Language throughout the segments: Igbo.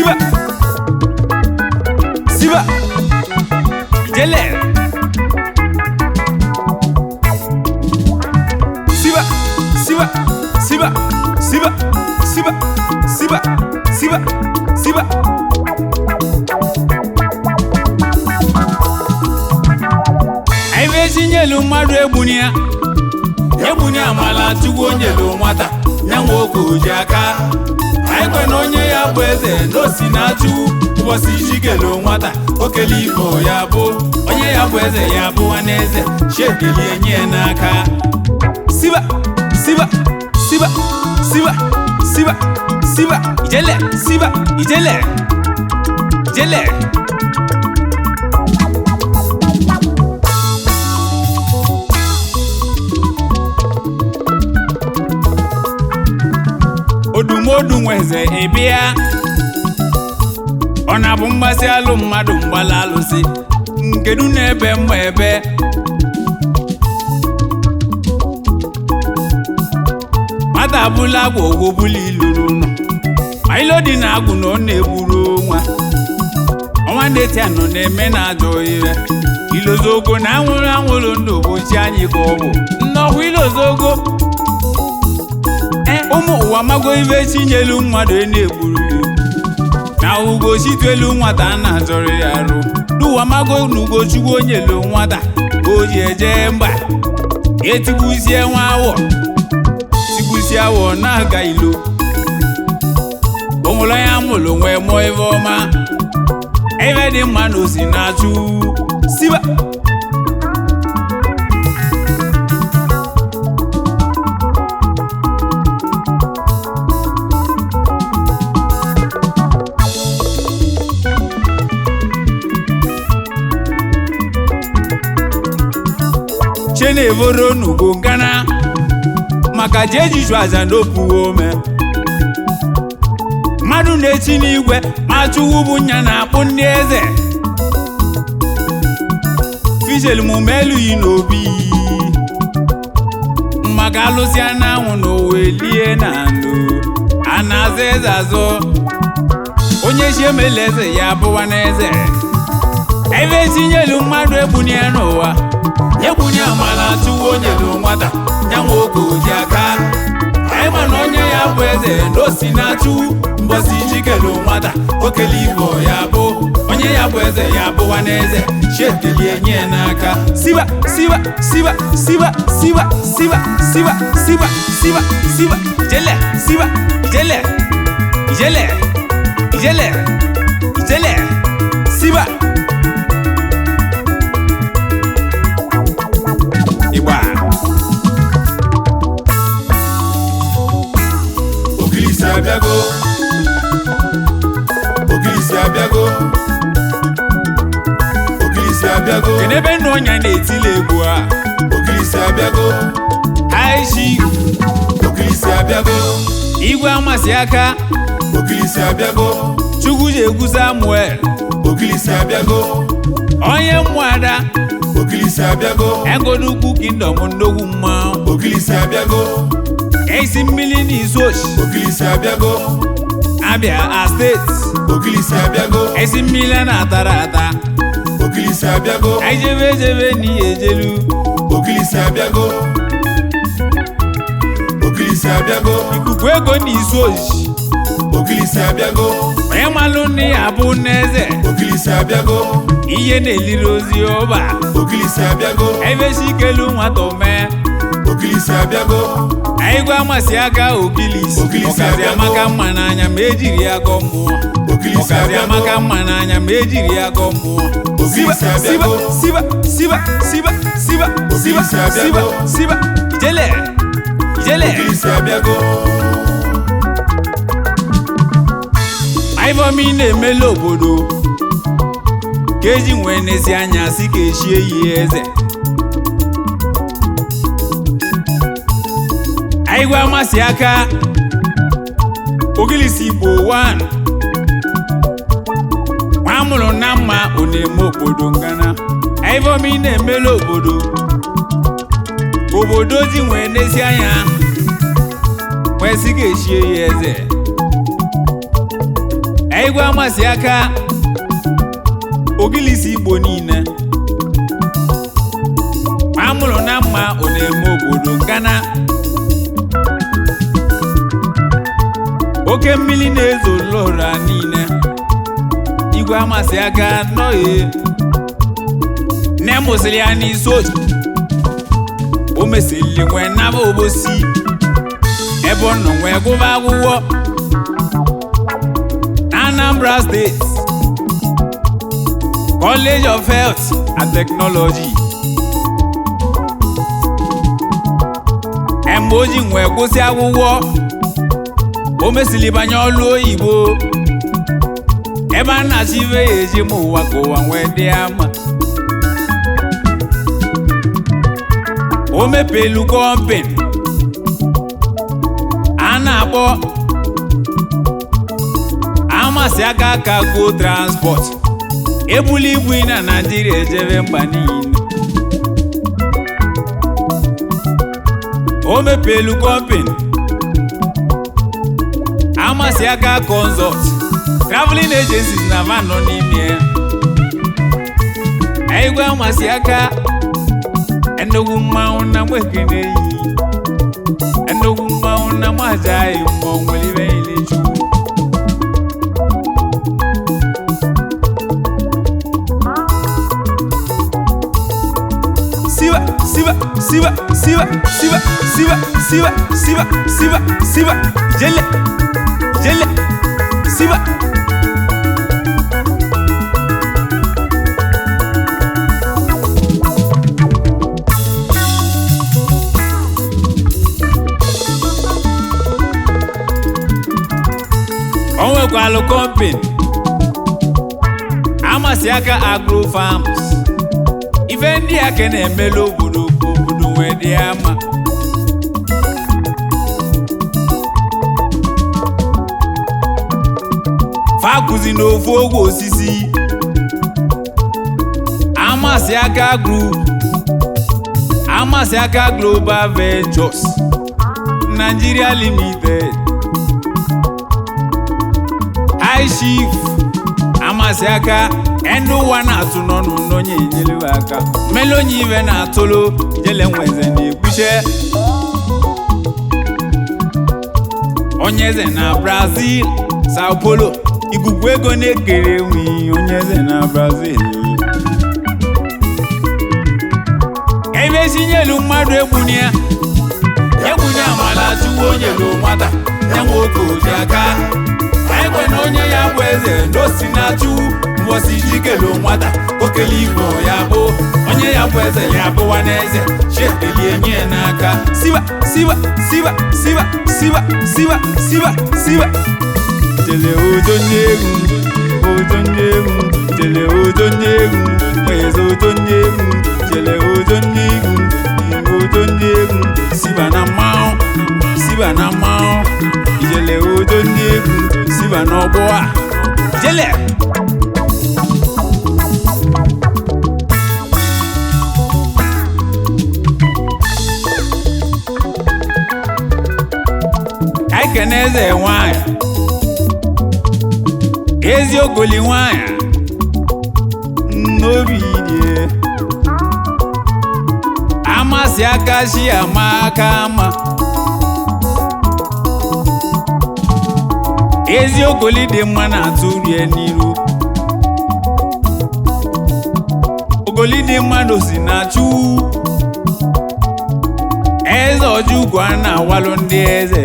siba siba ijele siba siba siba siba siba siba siba siba aive Nyelu Mmadu egbunia amala tuwo Nyelu nwata nyanwo okoji aka aikwe na onye ya bụ eze n'osi na-achụ ụbọchị ijigelo nwata okele Igbo ya bụ onye ya bụ eze ya bụ nwaneze shekelie nye n'aka siba siba siba siba siba siba ijele siba ijele ijele odumodu Nwaeze ịbịa ọ na-abụ mgbasị alụ mmadụ mgbala alụsị nkedu na-ebe mma ebe nwata abụla agwa ogwobula iluru ụlọ ma ilo dị na agwụ na ọ na-egburu nwa ọnwa ndeti anọ na-eme na ajọ ire ilozogo na anwụrụ ndụ ụbọchị anyị ka ọ bụ nnọkwa ilozogo ụmụ ụwa mago ibe chi Nyelu mmadụ na-egburu ya na ugochitelu nwata na-azọrọ ya arụ n'ụwa mago na ugochukwu Nyelu nwata ka o ji eje mba etigbuzie nwa awọ tigbuzie awọ na-aga ilo onwere ya mụrụ nwee mụọ ebe ọma ebe dị mma na osi na-achụ siba chenevoro n'ugo ngana maka jejiju aza n'opuwo ome mmadụ na-echi n'igwe ma chụwu bụ nya na-akpụ ndị eze fijel mume elughị n'obi maka alụsị anyanwụ na owelie na ndụ a na-aza eze azọ onye chi emela eze ya bụwa n'eze ebe chi Nyelu mmadụ egbunie n'ụwa egbunie amala tuwo Nyelu nwata nyanwo okoji aka anyị ma na onye ya bụ eze n'osi na-achụ mbọsi ijikelu nwata okele Igbo ya bụ onye ya bụ eze ya bụwa n'eze shekelie nye n'aka siba siba siba siba siba siba siba siba siba siba ijele siba ijele ijele ijele ijele siba igba Ogilisi abịago Ogilisi abịago Ogilisi abịago kedebe nna ọnya na-etile egwu a Ogilisi abịago aishi Ogilisi abịago igwe amasị aka Ogilisi abịago Chukwu ji egwu Samuel Ogilisi abịago onye mmụada Ogilisi abịago egodukwu kingdom ndogwu mma Ogilisi abịago esi mmiri n'izu ochi Ogilisi abịago Abia steeti Ogilisi abịago esi mmiri na-atara ata Ogilisi abịago ejebe n'ihe ejelu Ogilisi abịago Ogilisi abịago ikuku ego n'izu ochi Ogilisi abịago onye malụ nne ya bụ n'eze Ogilisi abịago ihe na-eliri ozi ọba Ogilisi abịago ebe si kelu nwata ome Ogilisi abịago anyị gwa amasị aka Ogilisi ọkazi amaka mma n'anya ma ejiri ya gọ mmụọ ọkazi amaka mma n'anya ma ejiri ya gọ mmụọ siba siba siba siba siba siba siba siba siba ijele ijele Ogilisi abịago ivomi na-emela obodo ka eji nwee n'ezi anya si ka echie yi eze anyị gwa amasị aka Ogilisi Igbo 1 nwa mụrụ na mma ọ na-eme obodo ngana ivomi na-emela obodo ji nwee n'ezi anya wee si ka echie yi eze Egwu amasị aka Ogilisi Igbo niile amụrụ na mma ọ na-eme obodo Ghana oke mmiri na-ezo lora niile igwe amasị aka nọghị na-emụsịrị ya n'isi oji o mesịrị nwee naba obosi ebe ọ nọ nwee gụba akwụkwọ na Anambra State College of Health and Technology mgbe o ji nwee kwụsị akwụkwọ o mesịrị banye ọlụ oyibo ebe a na-achọ ife ya eji ma ụwa ka ụwa nwee dị ama o mepelu kọmpani a na-akpọ amasị aka cargo transport ebuli ibu na Naịjirịa ejebe mba niile o mepelu kọmpani amasị aka consult traveling agencies na van nọ n'ime ya igwe amasị aka ennukwu mmanwụ na mwekene yi ennukwu mmanwụ na mwajaghị mmụọ nwere ibe ile chukwu siba jele siba o nwekwalụ kọmpani amasị aka agro farms ife ndị aka na-emelu obodo nwee dị ama fakụzi n'ofu ogwe osisi amasị aka group amasị aka Global Ventures Nigeria Limited High Chief amasị aka ndị ụwa na-atụ n'ọnụ n'onye enyelu aka melonye ive na-atụlụ jele Nwaeze na-ekpuche onye eze na Brazil Sao Paulo ikuku ego na-ekere enwe onye eze na Brazil ebe esi nyelu mmadụ egbuni amala chukwu onye lu nwata ya nwoke oji aka ekwe na onye ya bụ eze n'osi na-achụ mbosi jikelu nwata okele igbo ya bụ onye ya bụ eze ya bụwa n'eze chiekelie enye n'aka siba jele ojonye egwu jele ojonye egwu Nwaeze ojonye egwu jele ojonye egwu siba na mmanwụ ijele ojonye egwu siba n'ọgbọ a jele aikene eze nwanyị ezi ogoli nwanyị n'obi dị amasị aka shi ama aka ama ezi ogoli dị mma na-atụ rie n'iru ogoli dị mma n'osi na-achụ eze Ojukwu a na-awalụ ndị eze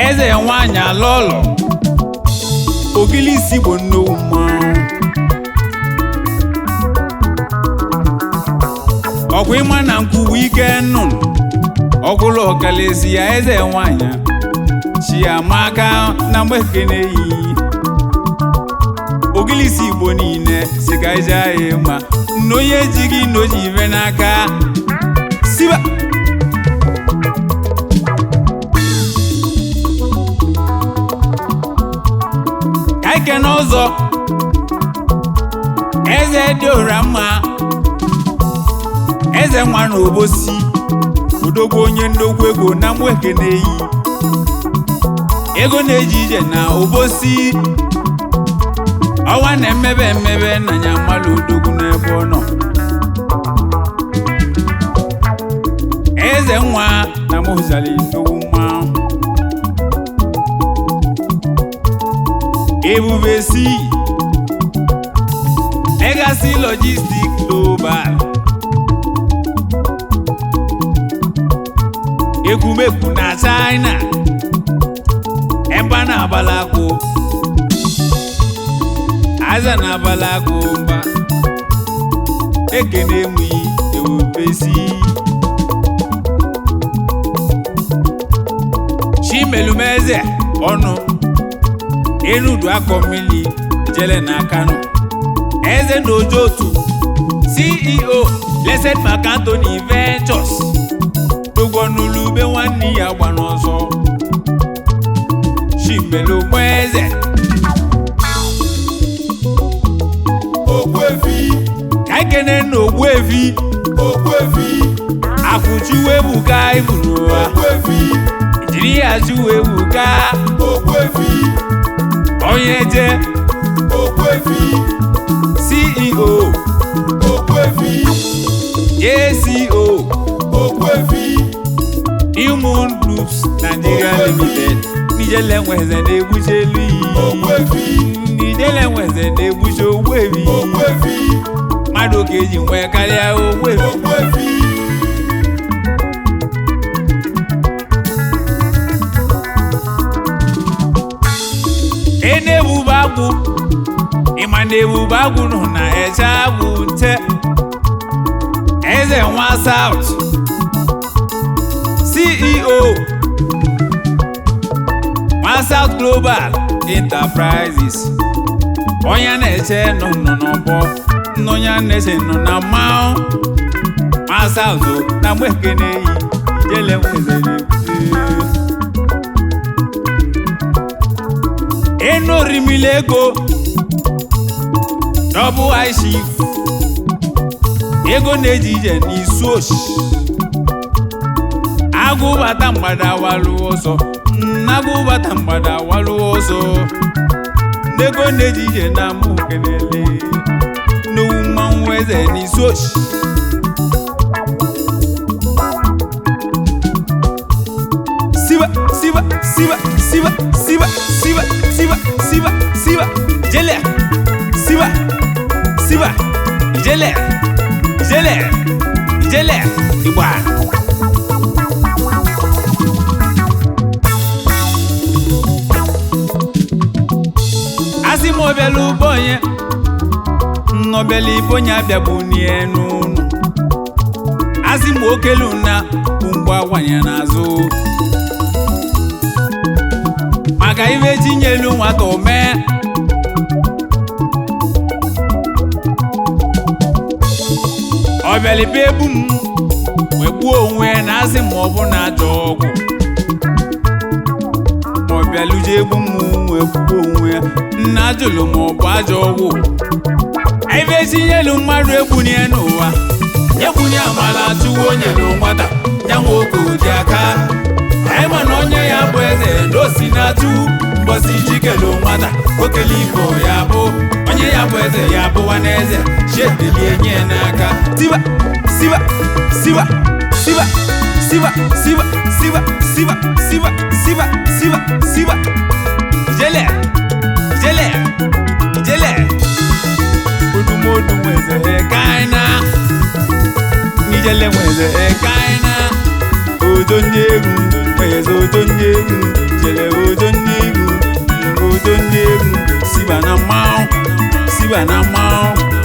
eze nwanyị alọlọ Ogilisi bụ nnukwu mmanwụ ọgwụ ịma na nkwubu ike nnụnụ ọgwụlụ ọkalesi ya eze nwanyị chiamaka na mgbekene yi Ogilisi Igbo niile si ka ije anyị mma n'onye ejighị n'oji ive n'aka siba eke n'ụzọ eze dị ụra mma eze nwa na obosi odogwu onye ndogwu ego na mwekene yi ego na-eji ije na obosi ọwa na-emebe na nya mmalụ odogwu n'ebe ọ nọ eze nwa na mozali ndogwu mma ebube si Legacy Logistics Global ekwumeku na China ebe a na-abala akụ aza na-abala akụ mba ekene enweghị ewubesi Chimelumeze ọnụ enudu akọ mmili jele na Kano eze na ojotu CEO Blessed Anthony Ventures Ogwonulube nwanne ya gba n'ọzọ Chimelumeze Ogwefi Kaikene na Ogwefi Akwụchuwe buka iburu Ogwefi Jiri ajuwe buka Ogwefi Onyeje Ogwefi CEO Ogwefi JCO Ogwefi Human Groups Nigeria Limited Nijele Nweze na-egbuchelu Ogwefi Nijele Nweze na-egbuche Ogwefi mmadụ ka eji nwee karịa Ogwefi na-ebube agwụ ịma na-ebube agwụ nọ na eche agwụ nte eze nwa South CEO nwa South Global Enterprises onye na-eche nọ n'ọbọ onye na-eche nọ na mmanwụ nwa South na mgbeke na-eyi ijele nwezere eno rimilego double high shift ego na-eji ije n'isu oshi agụbata mgbada walụ ọsọ agụbata mgbada walụ ọsọ ego na-eji ije na mụ kenele n'owu mmanwụ eze n'isu oshi siba jele siba jele igba asimo belu bonye nnobeli bonye abịagbu n'enu asimo okelu na ngwa wanya n'azụ maka iwe ji Nyelu nwata ome ọbịalibe ebu m wee gbuo onwe na asị ma ọ bụ na ajọ ọgwụ ma ọbịaluje egbu m wee gbuo onwe nna jụlụ ma ọ bụ ajọ ọgwụ iwe ji Nyelu mmadụ egbunye n'ụwa egbunye amala chụwa onye na nwata ya nwoke dị aka ma na onye ya bụ eze n'osi na-atụ mbosi jikelu nwata okele ibo ya bụ onye ya bụ eze ya bụwa n'eze chedelie nye n'aka siba jele odumodu nweze ekaina nijele nweze ekaina odonyegu nweze odonyegu jele odonyegu siba na mmanwụ